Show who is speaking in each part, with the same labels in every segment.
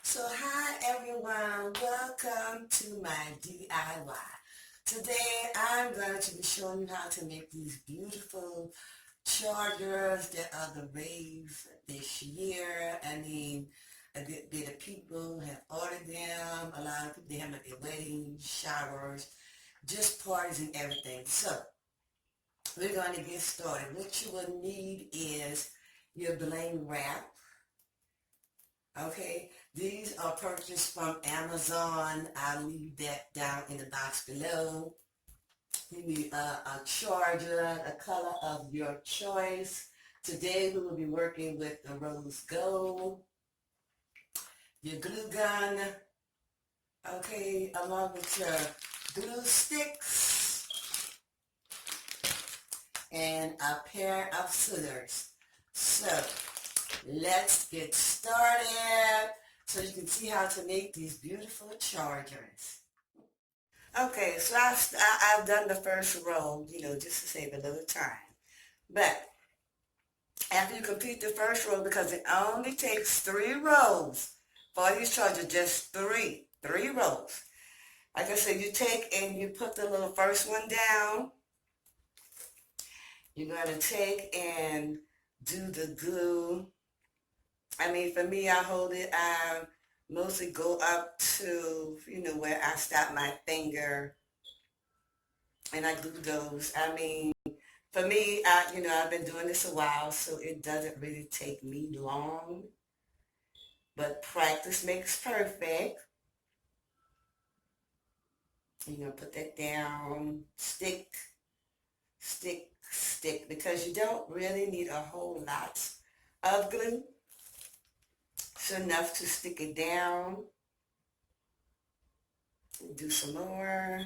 Speaker 1: So hi everyone, welcome to my DIY. Today I'm going to be showing you how to make these beautiful chargers that are the rave this year. A bit of people have ordered them. A lot of people, they have them at their weddings, showers, just parties and everything. So we're going to get started. What you will need is your bling wrap. Okay, these are purchased from Amazon. I'll leave that down in the box below. You need a charger, a color of your choice. Today we will be working with the rose gold, your glue gun, okay, along with your glue sticks, and a pair of scissors. So let's get started so you can see how to make these beautiful chargers. Okay, so I've done the first row, just to save a little time. But after you complete the first row, because it only takes 3 rows for these chargers, just three rows. Like I said, you take and you put the little first one down. You're going to take and do the glue. I mean, for me, I hold it, I mostly go up to, where I stop my finger, and I glue those. I mean, for me, I've been doing this a while, so it doesn't really take me long, but practice makes perfect. You're going to put that down, stick, stick, stick, because you don't really need a whole lot of glue. It's enough to stick it down. Do some more.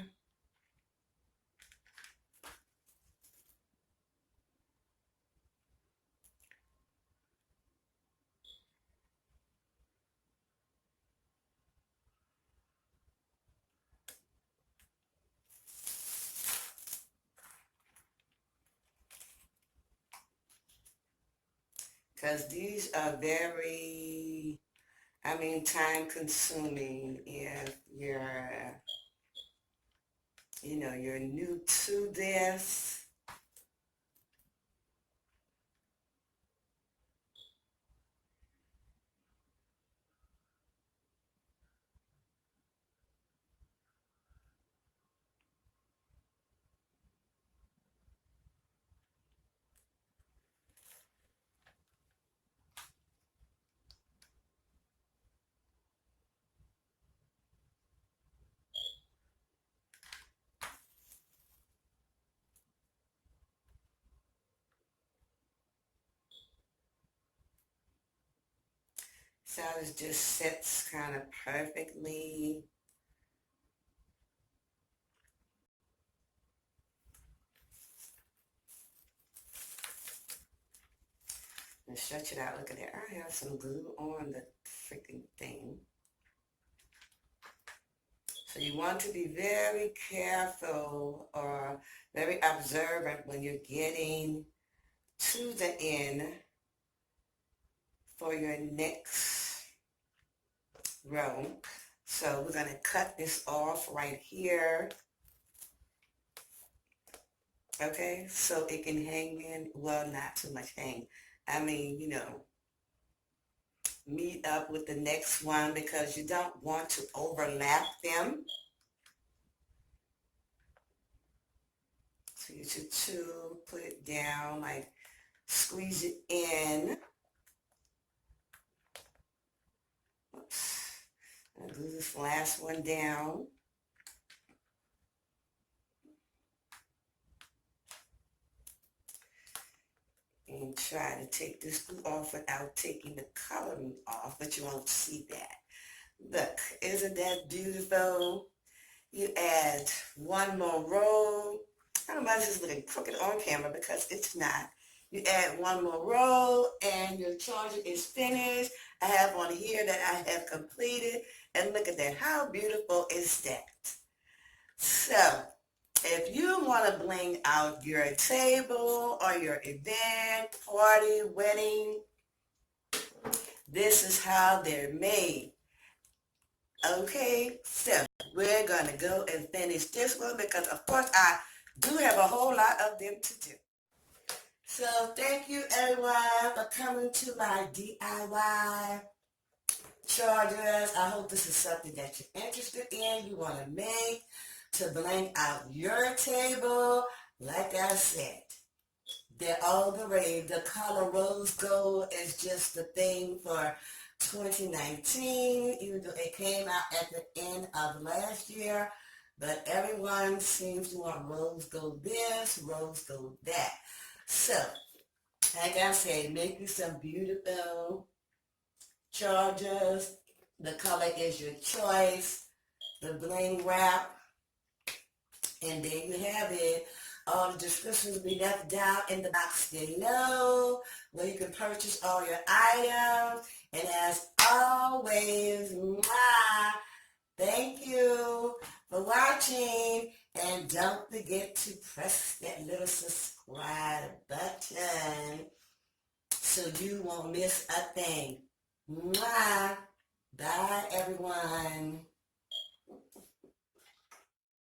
Speaker 1: Because these are very, time consuming if you're new to this. So it just sits kind of perfectly. And stretch it out. Look at that. I have some glue on the freaking thing. So you want to be very careful or very observant when you're getting to the end for your next row. So we're going to cut this off right here. Okay, so it can hang in, well, not too much hang. Meet up with the next one because you don't want to overlap them. So you should put it down, like squeeze it in. Oops. I'll glue this last one down. And try to take this glue off without taking the coloring off, but you won't see that. Look, isn't that beautiful? You add one more row. I don't know if this is looking crooked on camera because it's not. You add one more row and your charger is finished. I have one here that I have completed. And look at that. How beautiful is that? So, if you want to bling out your table or your event, party, wedding, this is how they're made. Okay, so we're gonna go and finish this one because of course I do have a whole lot of them to do. So thank you everyone for coming to my DIY chargers. I hope this is something that you're interested in, you want to make to blank out your table. Like I said, they're all the rage. The color rose gold is just the thing for 2019, even though it came out at the end of last year. But everyone seems to want rose gold this, rose gold that. So, like I said, make you some beautiful chargers. The color is your choice. The bling wrap. And there you have it. All the descriptions will be left down in the box below where you can purchase all your items. And as always, thank you for watching. And don't forget to press that little subscribe button so you won't miss a thing. Bye, everyone.